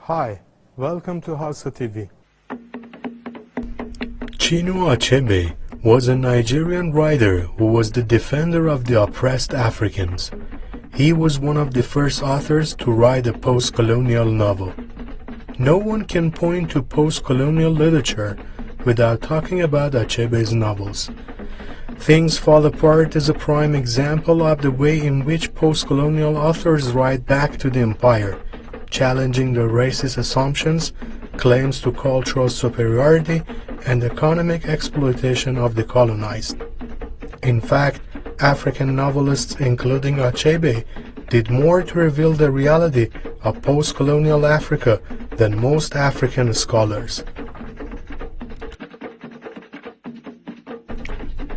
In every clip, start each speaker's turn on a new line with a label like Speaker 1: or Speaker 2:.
Speaker 1: Hi, welcome to Hausa TV.
Speaker 2: Chinua Achebe was a Nigerian writer who was the defender of the oppressed Africans. He was one of the first authors to write a post-colonial novel. No one can point to post-colonial literature without talking about Achebe's novels. Things Fall Apart is a prime example of the way in which post-colonial authors write back to the empire, challenging the racist assumptions, claims to cultural superiority, and economic exploitation of the colonized. In fact, African novelists, including Achebe, did more to reveal the reality of post-colonial Africa than most African scholars.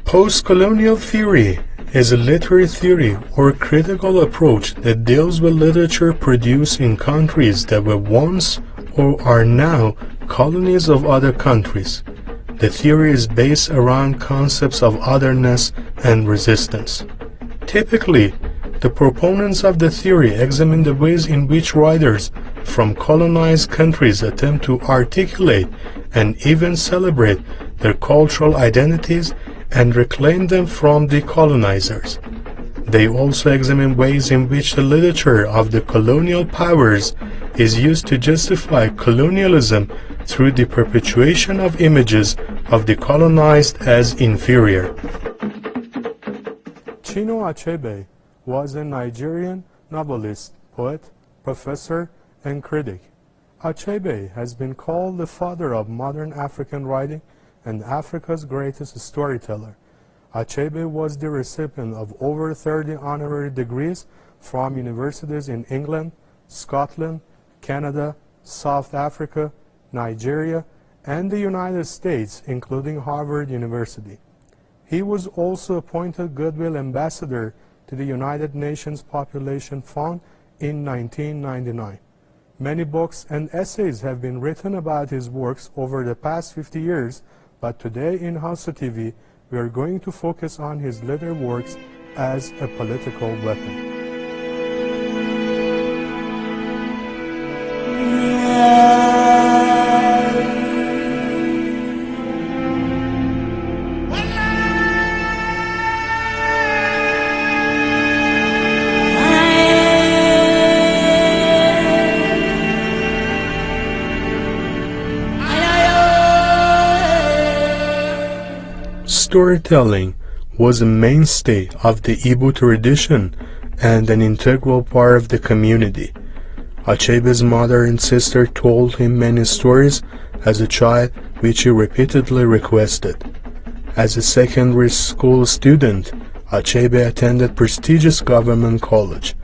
Speaker 2: Post-colonial theory is a literary theory or critical approach that deals with literature produced in countries that were once or are now colonies of other countries. The theory is based around concepts of otherness and resistance. Typically, the proponents of the theory examine the ways in which writers from colonized countries attempt to articulate and even celebrate their cultural identities and reclaim them from the colonizers. They also examine ways in which the literature of the colonial powers is used to justify colonialism through the perpetuation of images of the colonized as inferior.
Speaker 1: Chinua Achebe was a Nigerian novelist, poet, professor, and critic. Achebe has been called the father of modern African writing and Africa's greatest storyteller. Achebe was the recipient of over 30 honorary degrees from universities in England, Scotland, Canada, South Africa, Nigeria, and the United States, including Harvard University. He was also appointed Goodwill Ambassador to the United Nations Population Fund in 1999. Many books and essays have been written about his works over the past 50 years, but today in Hausa TV, we are going to focus on his later works as a political weapon.
Speaker 2: Storytelling was a mainstay of the Igbo tradition and an integral part of the community. Achebe's mother and sister told him many stories as a child, which he repeatedly requested. As a secondary school student, Achebe attended prestigious government college.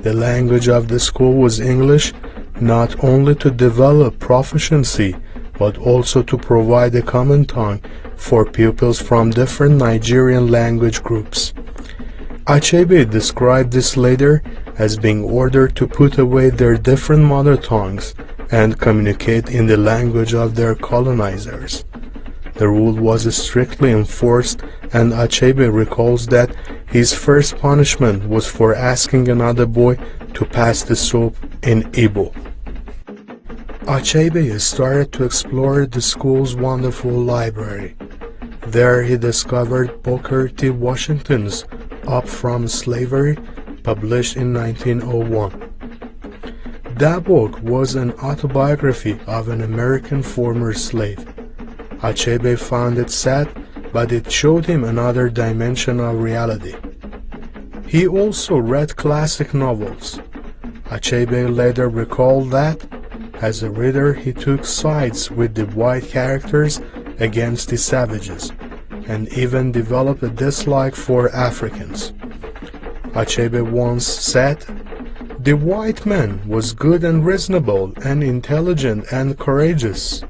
Speaker 2: The language of the school was English, not only to develop proficiency, but also to provide a common tongue for pupils from different Nigerian language groups. Achebe described this later as being ordered to put away their different mother tongues and communicate in the language of their colonizers. The rule was strictly enforced, and Achebe recalls that his first punishment was for asking another boy to pass the soap in Igbo. Achebe started to explore the school's wonderful library. There he discovered Booker T. Washington's Up From Slavery, published in 1901. That book was an autobiography of an American former slave. Achebe found it sad, but it showed him another dimension of reality. He also read classic novels. Achebe later recalled that, as a reader, he took sides with the white characters against the savages, and even developed a dislike for Africans. Achebe once said, "The white man was good and reasonable and intelligent and courageous.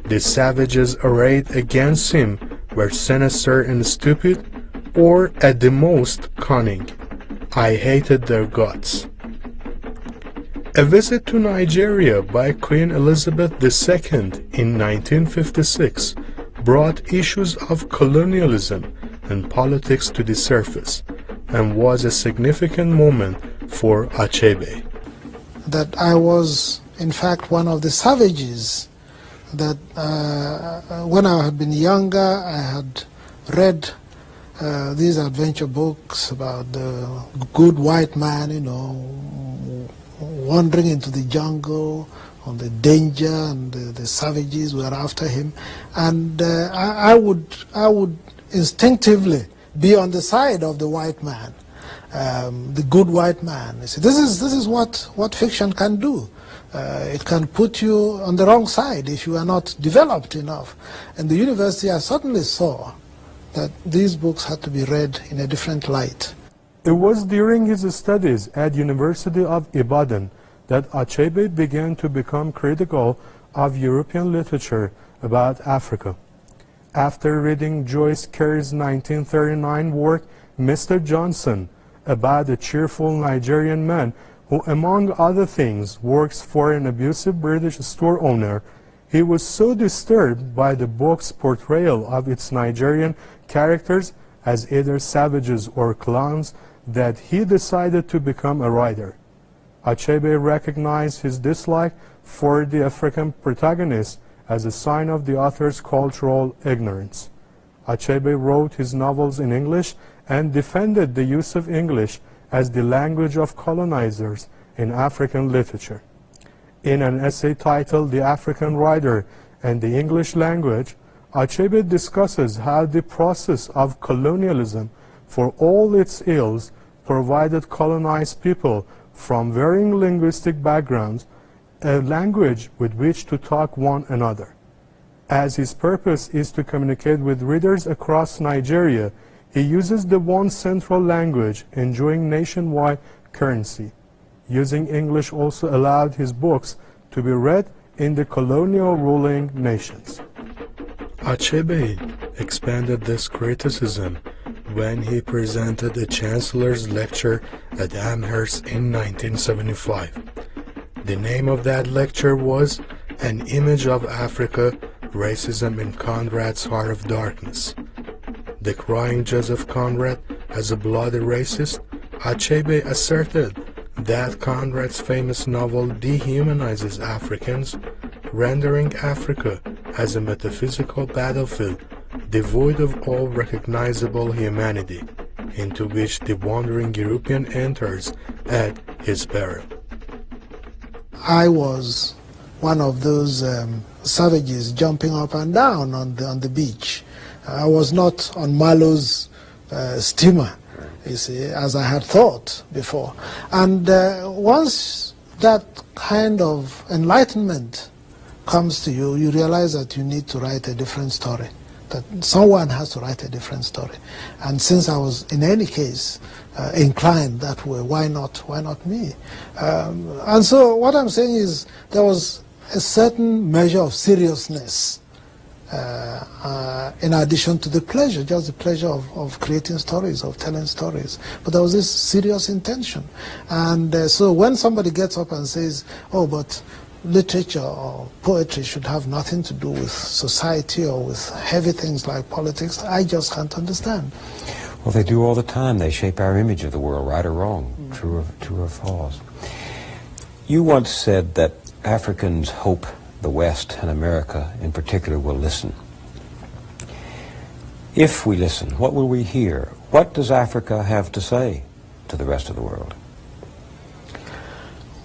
Speaker 2: The savages arrayed against him were sinister and stupid, or at the most cunning. I hated their guts." A visit to Nigeria by Queen Elizabeth II in 1956 brought issues of colonialism and politics to the surface, and was a significant moment for Achebe.
Speaker 3: That I was in fact, one of the savages that when I had been younger, I had read these adventure books about the good white man, you know, wandering into the jungle on the danger, and the savages were after him. And I would instinctively be on the side of the white man, the good white man. You see, this is what fiction can do. It can put you on the wrong side if you are not developed enough. And the university, I certainly saw that these books had to be read in a different light.
Speaker 1: It was during his studies at University of Ibadan that Achebe began to become critical of European literature about Africa. After reading Joyce Carey's 1939 work, Mr. Johnson, about a cheerful Nigerian man who, among other things, works for an abusive British store owner, he was so disturbed by the book's portrayal of its Nigerian characters as either savages or clowns that he decided to become a writer. Achebe recognized his dislike for the African protagonist as a sign of the author's cultural ignorance. Achebe wrote his novels in English and defended the use of English as the language of colonizers in African literature. In an essay titled The African Writer and the English Language, Achebe discusses how the process of colonialism, for all its ills, provided colonized people from varying linguistic backgrounds a language with which to talk one another. As his purpose is to communicate with readers across Nigeria, he uses the one central language enjoying nationwide currency. Using English also allowed his books to be read in the colonial ruling nations.
Speaker 2: Achebe expanded this criticism when he presented a chancellor's lecture at Amherst in 1975. The name of that lecture was An Image of Africa, Racism in Conrad's Heart of Darkness. Decrying Joseph Conrad as a bloody racist, Achebe asserted that Conrad's famous novel dehumanizes Africans, rendering Africa as a metaphysical battlefield devoid of all recognizable humanity, into which the wandering European enters at his peril.
Speaker 3: I was one of those savages jumping up and down on the beach. I was not on Malo's steamer, you see, as I had thought before. And once that kind of enlightenment comes to you, you realize that you need to write a different story, that someone has to write a different story. And since I was, in any case, inclined that way, why not me? And so what I'm saying is there was a certain measure of seriousness in addition to the pleasure, just the pleasure of creating stories, of telling stories. But there was this serious intention. And so when somebody gets up and says, oh, but literature or poetry should have nothing to do with society or with heavy things like politics, I just can't understand.
Speaker 4: Well, they do all the time. They shape our image of the world, right or wrong, true or false. You once said that Africans hope the West and America in particular will listen. If we listen, what will we hear? What does Africa have to say to the rest of the world?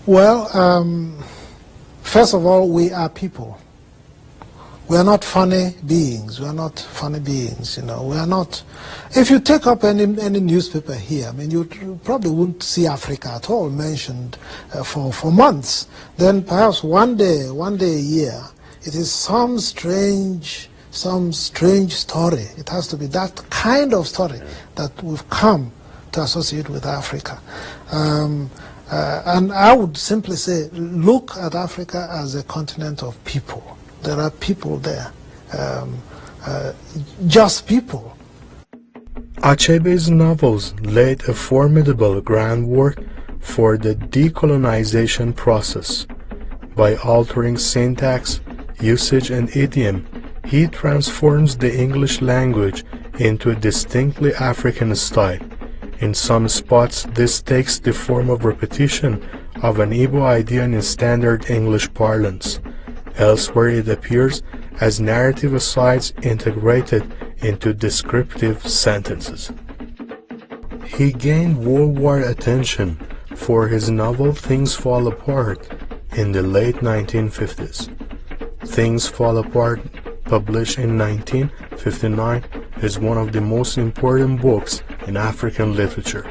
Speaker 3: Well, first of all, we are people. We are not funny beings. We are not funny beings, you know. We are not... If you take up any newspaper here, I mean, you probably wouldn't see Africa at all mentioned for months. Then perhaps one day a year, it is some strange story. It has to be that kind of story that we've come to associate with Africa. And I would simply say, look at Africa as a continent of people. There are people there, just people.
Speaker 2: Achebe's novels laid a formidable groundwork for the decolonization process. By altering syntax, usage, and idiom, he transforms the English language into a distinctly African style. In some spots, this takes the form of repetition of an Igbo idea in standard English parlance. Elsewhere it appears as narrative asides integrated into descriptive sentences. He gained worldwide attention for his novel Things Fall Apart in the late 1950s. Things Fall Apart, published in 1959, is one of the most important books in African literature.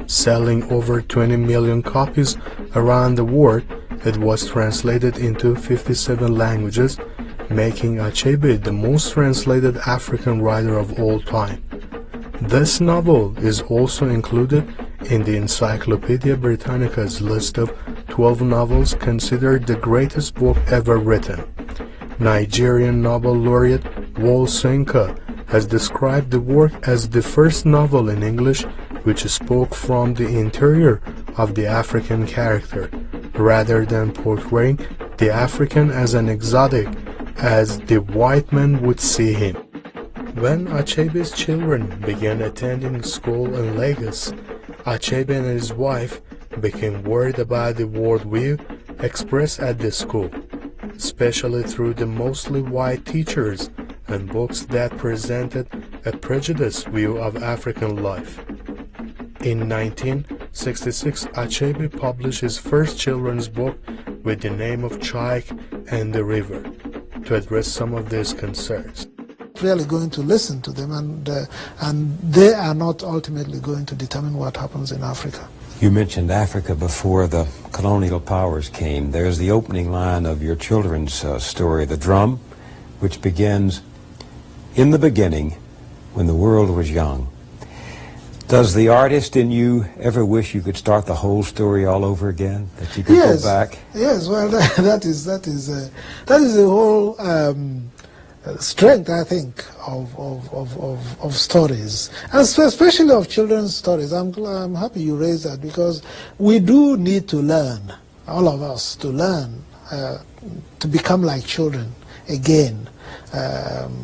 Speaker 2: Selling over 20 million copies around the world, it was translated into 57 languages, making Achebe the most translated African writer of all time. This novel is also included in the Encyclopedia Britannica's list of 12 novels considered the greatest book ever written. Nigerian Nobel laureate Wole Soyinka has described the work as the first novel in English which spoke from the interior of the African character, rather than portraying the African as an exotic as the white man would see him. When Achebe's children began attending school in Lagos, Achebe and his wife became worried about the worldview expressed at the school, especially through the mostly white teachers and books that presented a prejudiced view of African life. In 1966, Achebe published his first children's book with the name of Chike and the River to address some of these concerns.
Speaker 3: Really going to listen to them, and they are not ultimately going to determine what happens in Africa.
Speaker 4: You mentioned Africa before the colonial powers came. There's the opening line of your children's story, The Drum, which begins, "In the beginning, when the world was young." Does the artist in you ever wish you could start the whole story all over again? That you could go back?
Speaker 3: Yes, well, that is the whole strength, I think, of stories, and especially of children's stories. I'm happy you raised that, because we do need to learn, all of us, to learn to become like children again.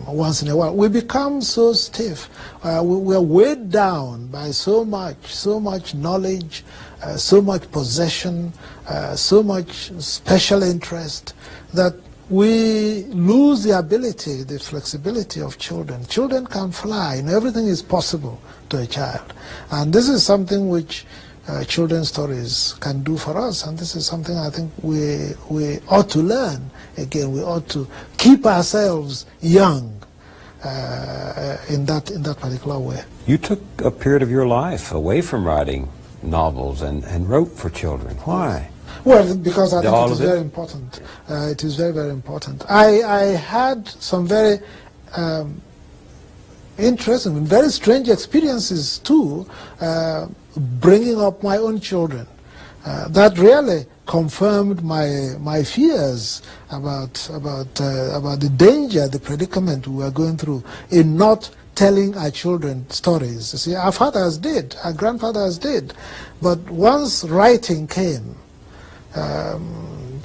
Speaker 3: Once in a while, we become so stiff. We are weighed down by so much knowledge, so much possession, so much special interest, that we lose the ability, the flexibility of children. Children can fly, and everything is possible to a child. And this is something which children's stories can do for us, and this is something I think we ought to learn. Again, we ought to keep ourselves young in that particular way.
Speaker 4: You took a period of your life away from writing novels and wrote for children. Why?
Speaker 3: Well, because I think it is very important. It is very, very important. I had some very interesting, very strange experiences too, bringing up my own children. That really confirmed my fears about the danger, the predicament we were going through in not telling our children stories. You see, our fathers did, our grandfathers did, but once writing came,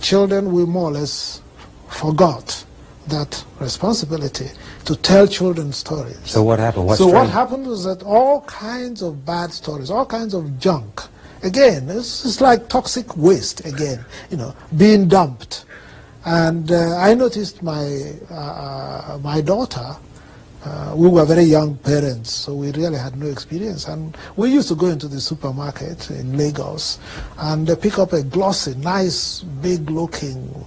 Speaker 3: children, we more or less forgot that responsibility to tell children stories.
Speaker 4: So what happened? What
Speaker 3: happened was that all kinds of bad stories, all kinds of junk, again, it's like toxic waste again, being dumped. And I noticed my daughter, we were very young parents, so we really had no experience. And we used to go into the supermarket in Lagos and pick up a glossy, nice, big-looking,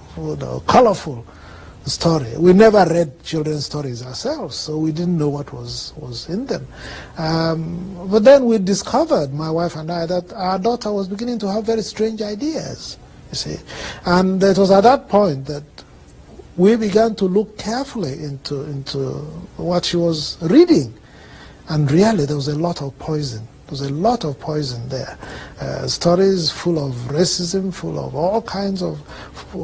Speaker 3: colorful story. We never read children's stories ourselves, so we didn't know what was in them. But then we discovered, my wife and I, that our daughter was beginning to have very strange ideas, you see. And it was at that point that we began to look carefully into what she was reading. And really, there was a lot of poison. There was a lot of poison there. Stories full of racism, full of all kinds of,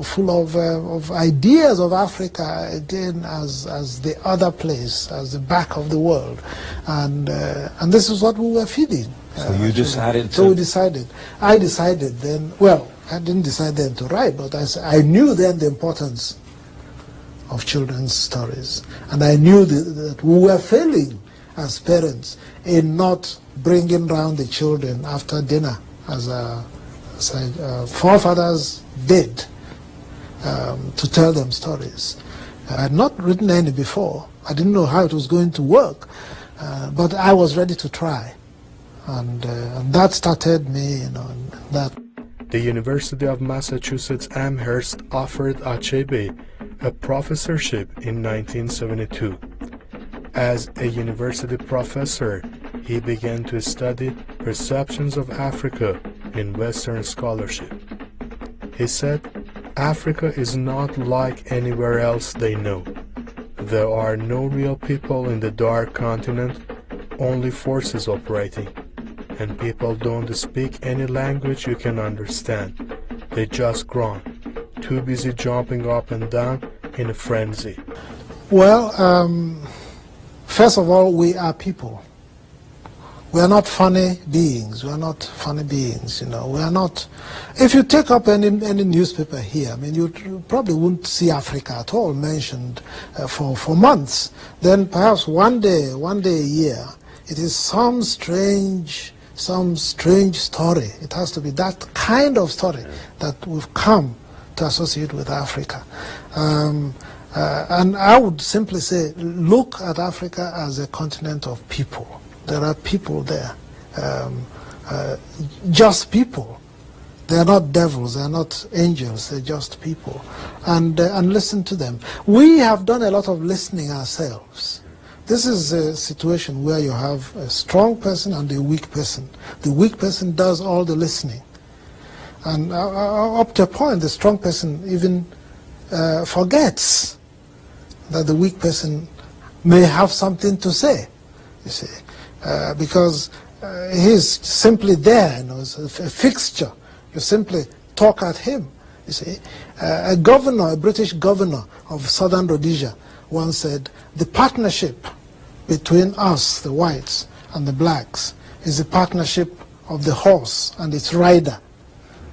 Speaker 3: full of ideas of Africa, again, as the other place, as the back of the world. And this is what we were feeding.
Speaker 4: So you decided to...
Speaker 3: So we decided. I decided then, well, I didn't decide then to write, but I knew then the importance of children's stories. And I knew that we were failing as parents in not bringing round the children after dinner, as forefathers did to tell them stories. I had not written any before. I didn't know how it was going to work, but I was ready to try. And that started me, in that.
Speaker 2: The University of Massachusetts Amherst offered Achebe a professorship in 1972. As a university professor, he began to study perceptions of Africa in Western scholarship. He said, "Africa is not like anywhere else they know. There are no real people in the dark continent, only forces operating. And people don't speak any language you can understand. They just grunt, too busy jumping up and down in a frenzy."
Speaker 3: Well, first of all, we are people. We are not funny beings. We are not funny beings, We are not. If you take up any newspaper here, I mean, you probably wouldn't see Africa at all mentioned for months. Then perhaps one day a year, it is some strange story. It has to be that kind of story that we've come to associate with Africa. And I would simply say, look at Africa as a continent of people. There are people there, just people. They are not devils, they are not angels, they're just people. And listen to them. We have done a lot of listening ourselves. This is a situation where you have a strong person and a weak person. The weak person does all the listening. And up to a point, the strong person even forgets that the weak person may have something to say, you see. Because he's simply there, it's a fixture. You simply talk at him, you see. A British governor of Southern Rhodesia once said, "The partnership between us, the whites, and the blacks is the partnership of the horse and its rider."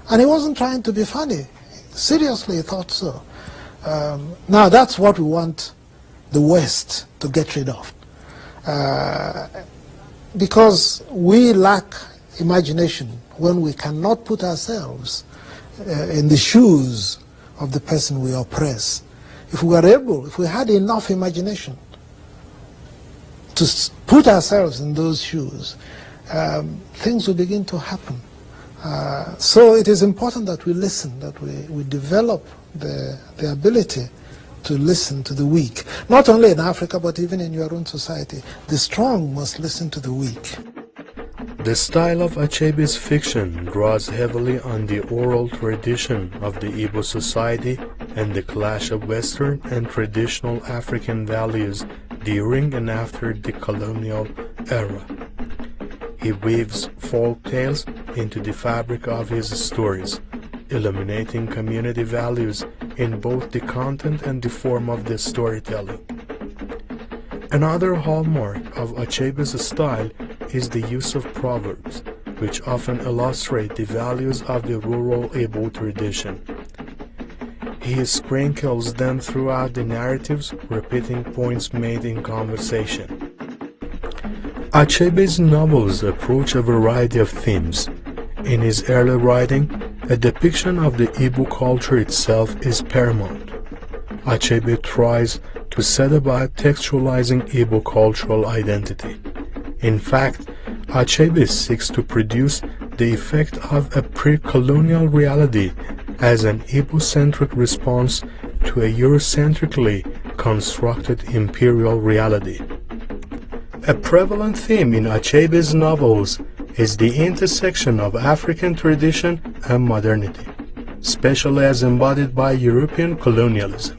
Speaker 3: And he wasn't trying to be funny. Seriously, he thought so. Now, that's what we want the West to get rid of. Because we lack imagination when we cannot put ourselves in the shoes of the person we oppress. If we had enough imagination to put ourselves in those shoes, things will begin to happen. So it is important that we listen, that we develop the ability to listen to the weak. Not only in Africa, but even in your own society. The strong must listen to the weak.
Speaker 2: The style of Achebe's fiction draws heavily on the oral tradition of the Igbo society and the clash of Western and traditional African values during and after the colonial era. He weaves folk tales into the fabric of his stories, illuminating community values in both the content and the form of the storytelling. Another hallmark of Achebe's style is the use of proverbs, which often illustrate the values of the rural Igbo tradition. He sprinkles them throughout the narratives, repeating points made in conversation. Achebe's novels approach a variety of themes. In his early writing, a depiction of the Igbo culture itself is paramount. Achebe tries to set about textualizing Igbo cultural identity. In fact, Achebe seeks to produce the effect of a pre-colonial reality as an Igbo-centric response to a Eurocentrically constructed imperial reality. A prevalent theme in Achebe's novels is the intersection of African tradition and modernity, especially as embodied by European colonialism.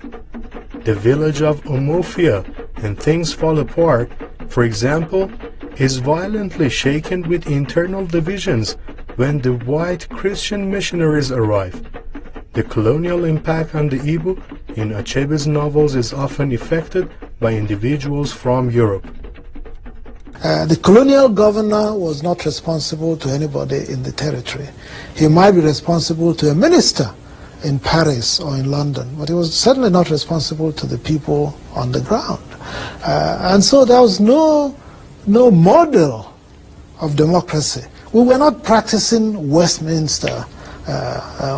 Speaker 2: The village of Umofia and Things Fall Apart, for example, is violently shaken with internal divisions when the white Christian missionaries arrive. The colonial impact on the Igbo in Achebe's novels is often effected by individuals from Europe.
Speaker 3: The colonial governor was not responsible to anybody in the territory. He might be responsible to a minister in Paris or in London, but he was certainly not responsible to the people on the ground. And so there was no model of democracy. We were not practicing Westminster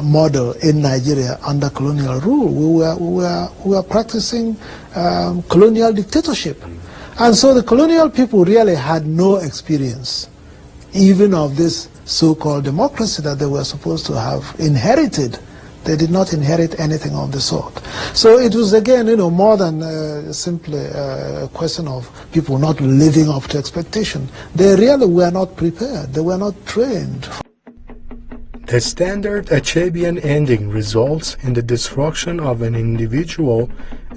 Speaker 3: model in Nigeria under colonial rule. We were practicing colonial dictatorship. And so the colonial people really had no experience even of this so-called democracy that they were supposed to have inherited. They did not inherit anything of the sort. So it was, again, more than simply a question of people not living up to expectation. They really were not prepared. They were not trained.
Speaker 2: The standard Achebean ending results in the destruction of an individual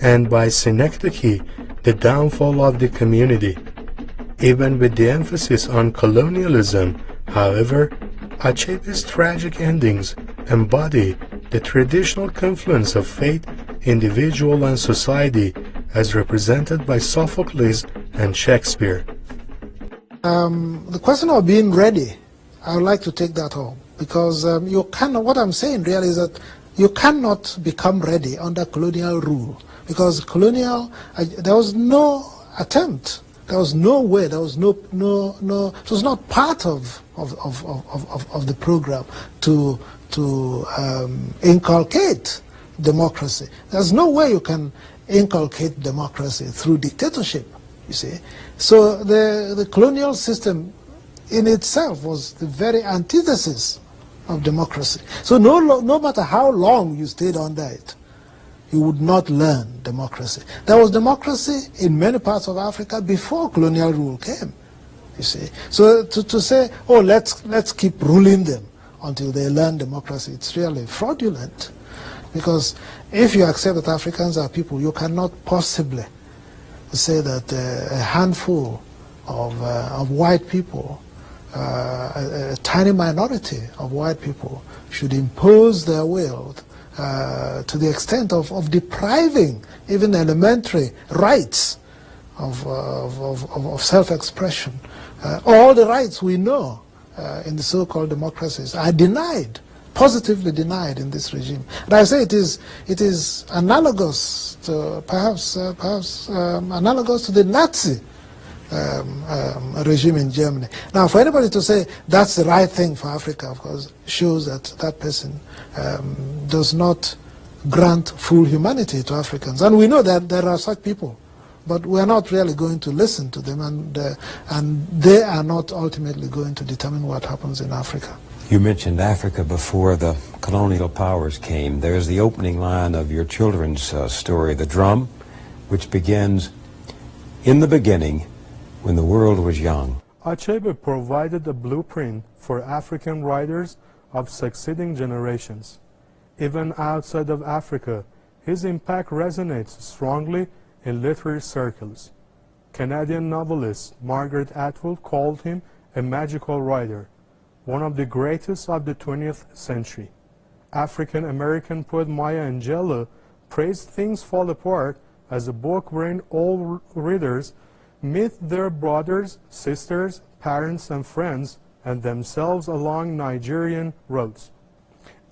Speaker 2: and, by synecdoche, the downfall of the community. Even with the emphasis on colonialism, however, Achebe's tragic endings embody the traditional confluence of fate, individual and society, as represented by Sophocles and Shakespeare.
Speaker 3: The question of being ready, I would like to take that home, because you cannot, what I'm saying really is that you cannot become ready under colonial rule, because there was no attempt, there was no way, there was no, it was not part of the program to inculcate democracy. There's no way you can inculcate democracy through dictatorship, you see. So the colonial system in itself was the very antithesis of democracy. So no matter how long you stayed under it, you would not learn democracy. There was democracy in many parts of Africa before colonial rule came, you see. So to say, oh, let's keep ruling them until they learn democracy, it's really fraudulent. Because if you accept that Africans are people, you cannot possibly say that a handful of white people, a tiny minority of white people, should impose their will to the extent of depriving even elementary rights of self-expression. All the rights we know in the so-called democracies are denied, positively denied in this regime. And I say it is analogous to perhaps analogous to the Nazi regime in Germany. Now, for anybody to say that's the right thing for Africa, of course, shows that that person does not grant full humanity to Africans. And we know that there are such people, but we are not really going to listen to them, and they are not ultimately going to determine what happens in Africa.
Speaker 4: You mentioned Africa before the colonial powers came. There's the opening line of your children's story, The Drum, which begins, "In the beginning, when the world was young."
Speaker 1: Achebe provided a blueprint for African writers of succeeding generations. Even outside of Africa, his impact resonates strongly in literary circles. Canadian novelist Margaret Atwood called him a magical writer, one of the greatest of the 20th century. African-American poet Maya Angelou praised Things Fall Apart as a book wherein all readers meet their brothers, sisters, parents, and friends, and themselves along Nigerian roads.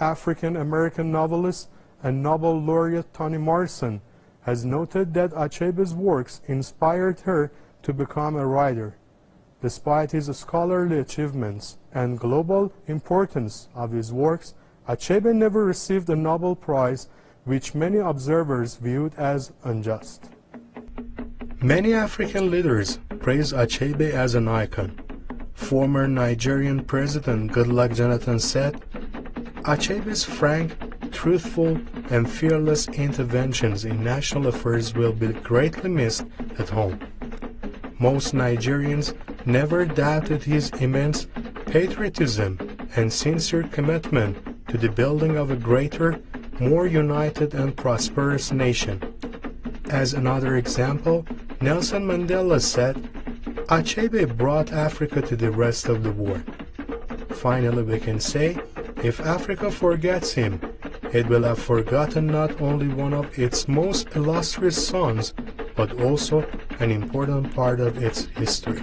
Speaker 1: African-American novelist and Nobel laureate Toni Morrison has noted that Achebe's works inspired her to become a writer. Despite his scholarly achievements and global importance of his works, Achebe never received a Nobel Prize, which many observers viewed as unjust.
Speaker 2: Many African leaders praise Achebe as an icon. Former Nigerian President Goodluck Jonathan said, "Achebe's frank, truthful, and fearless interventions in national affairs will be greatly missed at home." Most Nigerians never doubted his immense patriotism and sincere commitment to the building of a greater, more united and prosperous nation. As another example, Nelson Mandela said, "Achebe brought Africa to the rest of the world." Finally, we can say, if Africa forgets him, it will have forgotten not only one of its most illustrious sons, but also an important part of its history.